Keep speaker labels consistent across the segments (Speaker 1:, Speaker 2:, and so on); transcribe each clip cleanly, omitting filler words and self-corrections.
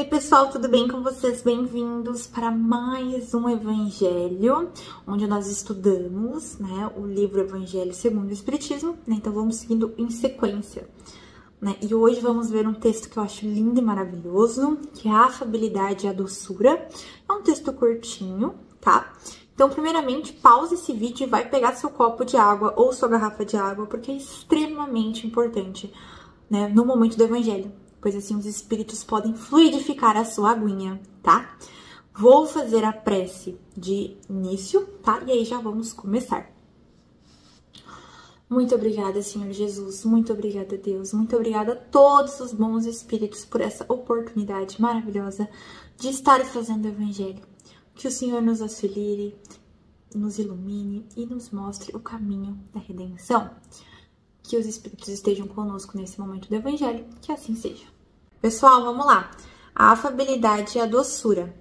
Speaker 1: Oi pessoal, tudo bem com vocês? Bem-vindos para mais um Evangelho, onde nós estudamos, o livro Evangelho segundo o Espiritismo, então vamos seguindo em sequência, E hoje vamos ver um texto que eu acho lindo e maravilhoso, que é a afabilidade e a doçura. É um texto curtinho, tá? Então, primeiramente, pause esse vídeo e vai pegar seu copo de água ou sua garrafa de água, porque é extremamente importante, no momento do Evangelho. Pois assim os espíritos podem fluidificar a sua aguinha, tá? Vou fazer a prece de início, tá? E aí já vamos começar. Muito obrigada, Senhor Jesus, muito obrigada, Deus, muito obrigada a todos os bons espíritos por essa oportunidade maravilhosa de estar fazendo o Evangelho. Que o Senhor nos auxilie, nos ilumine e nos mostre o caminho da redenção. Que os espíritos estejam conosco nesse momento do Evangelho, que assim seja. Pessoal, vamos lá. A afabilidade e a doçura.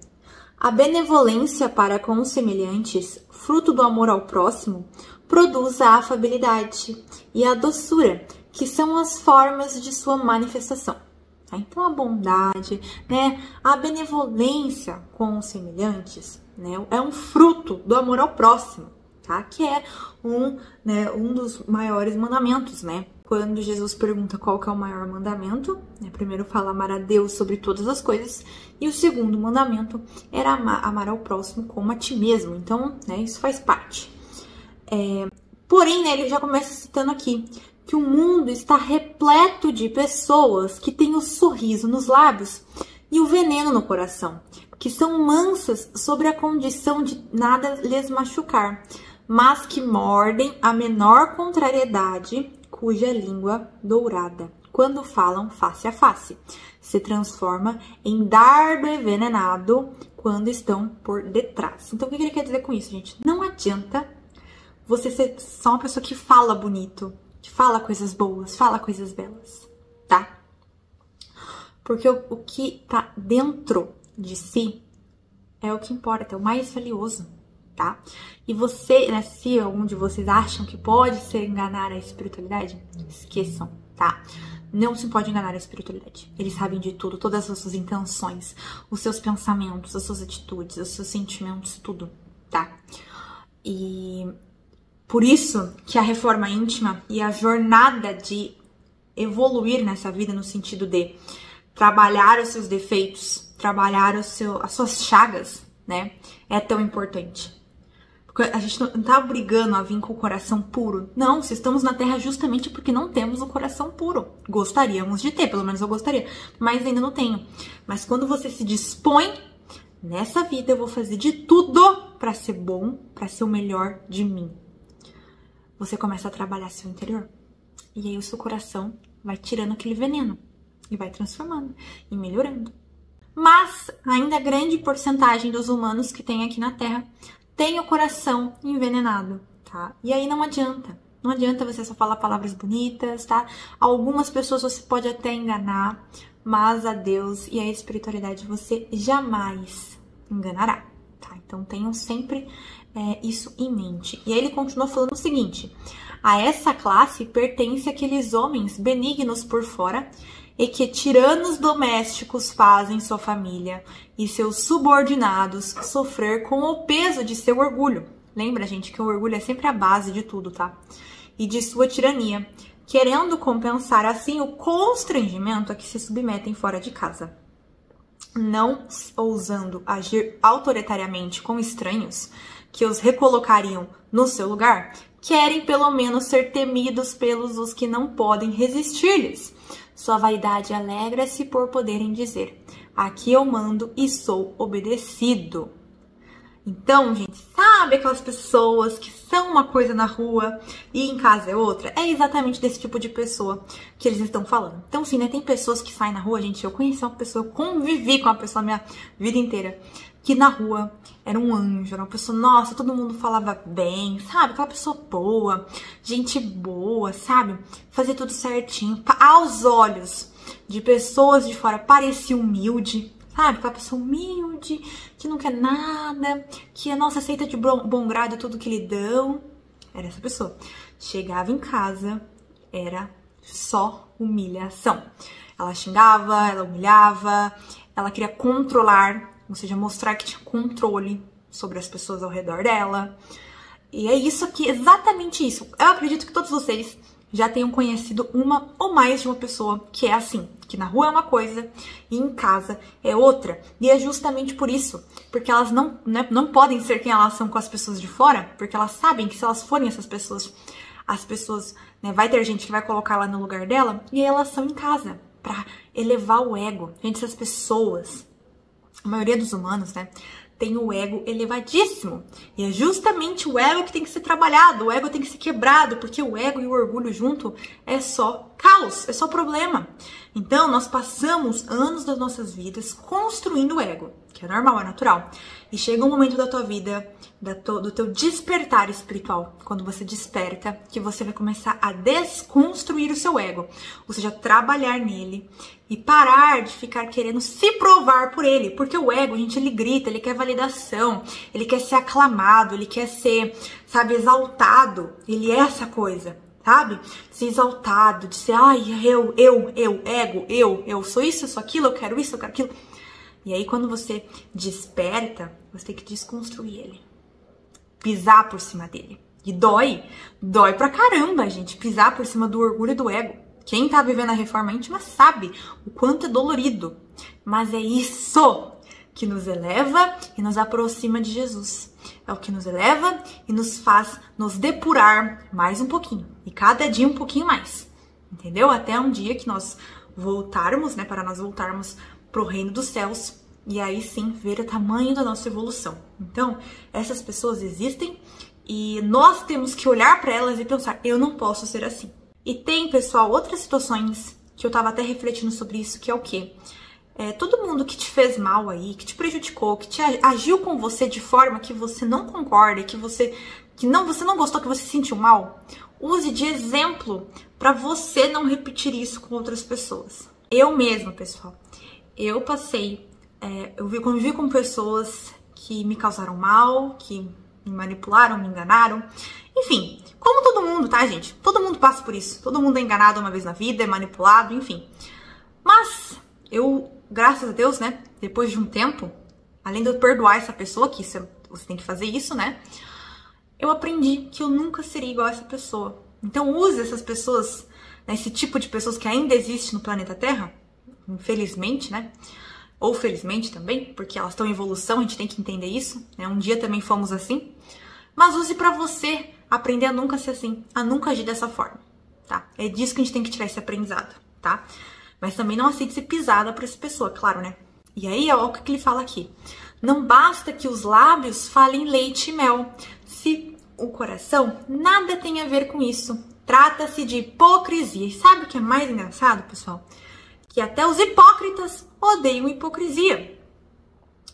Speaker 1: A benevolência para com os semelhantes, fruto do amor ao próximo, produz a afabilidade e a doçura, que são as formas de sua manifestação. Então, a bondade, a benevolência com os semelhantes, é um fruto do amor ao próximo, tá? Que é um dos maiores mandamentos, Quando Jesus pergunta qual que é o maior mandamento, primeiro fala amar a Deus sobre todas as coisas, e o segundo mandamento era amar ao próximo como a ti mesmo. Então, isso faz parte. Porém, ele já começa citando aqui que o mundo está repleto de pessoas que têm o sorriso nos lábios e o veneno no coração, que são mansas sobre a condição de nada lhes machucar, mas que mordem a menor contrariedade, cuja língua dourada, quando falam face a face, se transforma em dardo envenenado quando estão por detrás. Então, o que ele quer dizer com isso, gente? Não adianta você ser só uma pessoa que fala bonito, que fala coisas boas, fala coisas belas, tá? Porque o que tá dentro de si é o que importa, é o mais valioso, tá? E você, se algum de vocês acham que pode ser enganar a espiritualidade, esqueçam, tá? Não se pode enganar a espiritualidade. Eles sabem de tudo, todas as suas intenções, os seus pensamentos, as suas atitudes, os seus sentimentos, tudo, tá? E por isso que a reforma íntima e a jornada de evoluir nessa vida no sentido de trabalhar os seus defeitos, trabalhar as suas chagas, é tão importante. Porque a gente não tá obrigando a vir com o coração puro. Não, se estamos na Terra justamente porque não temos o coração puro. Gostaríamos de ter, pelo menos eu gostaria, mas ainda não tenho. Mas quando você se dispõe, nessa vida eu vou fazer de tudo para ser bom, para ser o melhor de mim. Você começa a trabalhar seu interior. E aí o seu coração vai tirando aquele veneno e vai transformando e melhorando. Mas ainda a grande porcentagem dos humanos que tem aqui na Terra tem o coração envenenado, tá? E aí não adianta. Não adianta você só falar palavras bonitas, tá? Algumas pessoas você pode até enganar, mas a Deus e a espiritualidade você jamais enganará, tá? Então tenham sempre isso em mente. E aí ele continua falando o seguinte: a essa classe pertence aqueles homens benignos por fora e que tiranos domésticos fazem sua família e seus subordinados sofrer com o peso de seu orgulho. Lembra, gente, que o orgulho é sempre a base de tudo, tá? E de sua tirania, querendo compensar assim o constrangimento a que se submetem fora de casa. Não ousando agir autoritariamente com estranhos, que os recolocariam no seu lugar, querem pelo menos ser temidos pelos os que não podem resistir-lhes. Sua vaidade alegra-se por poderem dizer: aqui eu mando e sou obedecido. Então, gente, sabe aquelas pessoas que são uma coisa na rua e em casa é outra? É exatamente desse tipo de pessoa que eles estão falando. Então, sim, tem pessoas que saem na rua, gente, eu conheci uma pessoa, eu convivi com uma pessoa a minha vida inteira, que na rua era um anjo, era uma pessoa, nossa, todo mundo falava bem, sabe? Aquela pessoa boa, gente boa, sabe? Fazia tudo certinho. Aos olhos de pessoas de fora, parecia humilde, sabe? Aquela pessoa humilde, que não quer nada, que, nossa, aceita de bom grado tudo que lhe dão. Era essa pessoa. Chegava em casa, era só humilhação. Ela xingava, ela humilhava, ela queria controlar, ou seja, mostrar que tinha controle sobre as pessoas ao redor dela. E é isso aqui, exatamente isso. Eu acredito que todos vocês já tenham conhecido uma ou mais de uma pessoa que é assim, que na rua é uma coisa e em casa é outra. E é justamente por isso, porque elas não podem ser quem elas são com as pessoas de fora, porque elas sabem que se elas forem essas pessoas, as pessoas, né, vai ter gente que vai colocar lá no lugar dela, e elas são em casa, pra elevar o ego. Gente, essas pessoas, a maioria dos humanos, né, tem o ego elevadíssimo. E é justamente o ego que tem que ser trabalhado, o ego tem que ser quebrado, porque o ego e o orgulho junto é só caos, é só problema. Então, nós passamos anos das nossas vidas construindo o ego, que é normal, é natural. E chega um momento da tua vida, do teu despertar espiritual, quando você desperta, que você vai começar a desconstruir o seu ego, ou seja, trabalhar nele e parar de ficar querendo se provar por ele, porque o ego, gente, ele grita, ele quer validação, ele quer ser aclamado, ele quer ser, sabe, exaltado, ele é essa coisa, sabe? Ser exaltado, de ser, ai, ego, eu sou isso, eu sou aquilo, eu quero isso, eu quero aquilo. E aí, quando você desperta, você tem que desconstruir ele. Pisar por cima dele. E dói pra caramba, gente, pisar por cima do orgulho e do ego. Quem tá vivendo a reforma íntima sabe o quanto é dolorido. Mas é isso que nos eleva e nos aproxima de Jesus. É o que nos eleva e nos faz nos depurar mais um pouquinho. E cada dia um pouquinho mais. Entendeu? Até um dia que nós voltarmos, né, para nós voltarmos pro reino dos céus, e aí sim ver o tamanho da nossa evolução. Então, essas pessoas existem e nós temos que olhar para elas e pensar, eu não posso ser assim. E tem, pessoal, outras situações que eu tava até refletindo sobre isso, que é o quê? Todo mundo que te fez mal aí, que te prejudicou, que te agiu com você de forma que você não concorda, que você não gostou, que você se sentiu mal, use de exemplo para você não repetir isso com outras pessoas. Eu mesma, pessoal, eu passei, eu convivi com pessoas que me causaram mal, que me manipularam, me enganaram. Enfim, como todo mundo, tá, gente? Todo mundo passa por isso. Todo mundo é enganado uma vez na vida, é manipulado, enfim. Mas eu, graças a Deus, né, depois de um tempo, além de eu perdoar essa pessoa, que você tem que fazer isso, né, eu aprendi que eu nunca seria igual a essa pessoa. Então use essas pessoas, né, esse tipo de pessoas que ainda existe no planeta Terra, infelizmente, né? Ou felizmente também, porque elas estão em evolução, a gente tem que entender isso, né? Um dia também fomos assim. Mas use pra você aprender a nunca ser assim, a nunca agir dessa forma, tá? É disso que a gente tem que tirar esse aprendizado, tá? Mas também não aceite ser pisada por essa pessoa, claro, né? E aí, ó, o que ele fala aqui. Não basta que os lábios falem leite e mel, se o coração nada tem a ver com isso. Trata-se de hipocrisia. E sabe o que é mais engraçado, pessoal? Que até os hipócritas odeiam hipocrisia.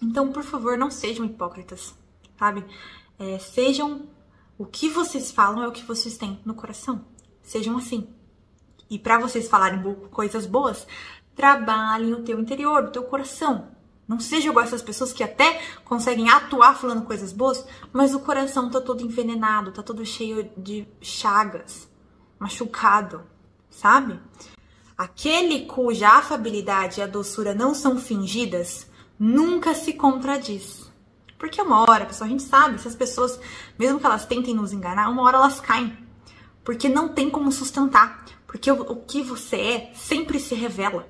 Speaker 1: Então, por favor, não sejam hipócritas, sabe? Sejam o que vocês falam é o que vocês têm no coração. Sejam assim. E para vocês falarem coisas boas, trabalhem no teu interior, no teu coração. Não seja igual essas pessoas que até conseguem atuar falando coisas boas, mas o coração tá todo envenenado, tá todo cheio de chagas, machucado, sabe? Aquele cuja afabilidade e a doçura não são fingidas, nunca se contradiz. Porque uma hora, pessoal, a gente sabe, se as pessoas, mesmo que elas tentem nos enganar, uma hora elas caem. Porque não tem como sustentar. Porque o que você é sempre se revela.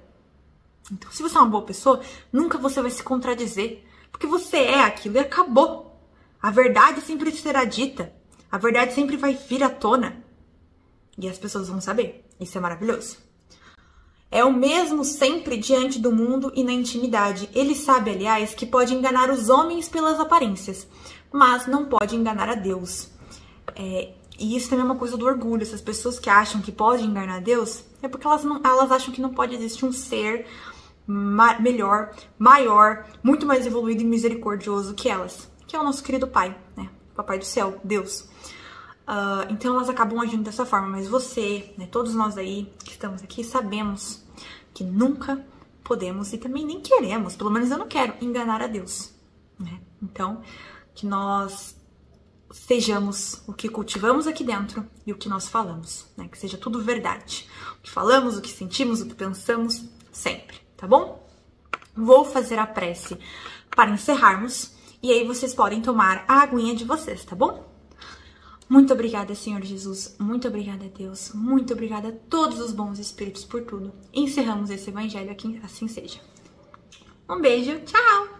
Speaker 1: Então, se você é uma boa pessoa, nunca você vai se contradizer. Porque você é aquilo e acabou. A verdade sempre será dita. A verdade sempre vai vir à tona. E as pessoas vão saber. Isso é maravilhoso. É o mesmo sempre diante do mundo e na intimidade. Ele sabe, aliás, que pode enganar os homens pelas aparências, mas não pode enganar a Deus. E isso também é uma coisa do orgulho. Essas pessoas que acham que pode enganar Deus, é porque elas acham que não pode existir um ser melhor, maior, muito mais evoluído e misericordioso que elas, que é o nosso querido Pai, né? Papai do céu, Deus. Então elas acabam agindo dessa forma, mas você, né, todos nós aí que estamos aqui, sabemos que nunca podemos e também nem queremos, pelo menos eu não quero, enganar a Deus, né? Então, que nós sejamos o que cultivamos aqui dentro e o que nós falamos, né? Que seja tudo verdade. O que falamos, o que sentimos, o que pensamos, sempre, tá bom? vou fazer a prece para encerrarmos. E aí vocês podem tomar a aguinha de vocês, tá bom? Muito obrigada, Senhor Jesus. Muito obrigada, Deus. Muito obrigada a todos os bons espíritos por tudo. Encerramos esse evangelho aqui, assim seja. Um beijo, tchau!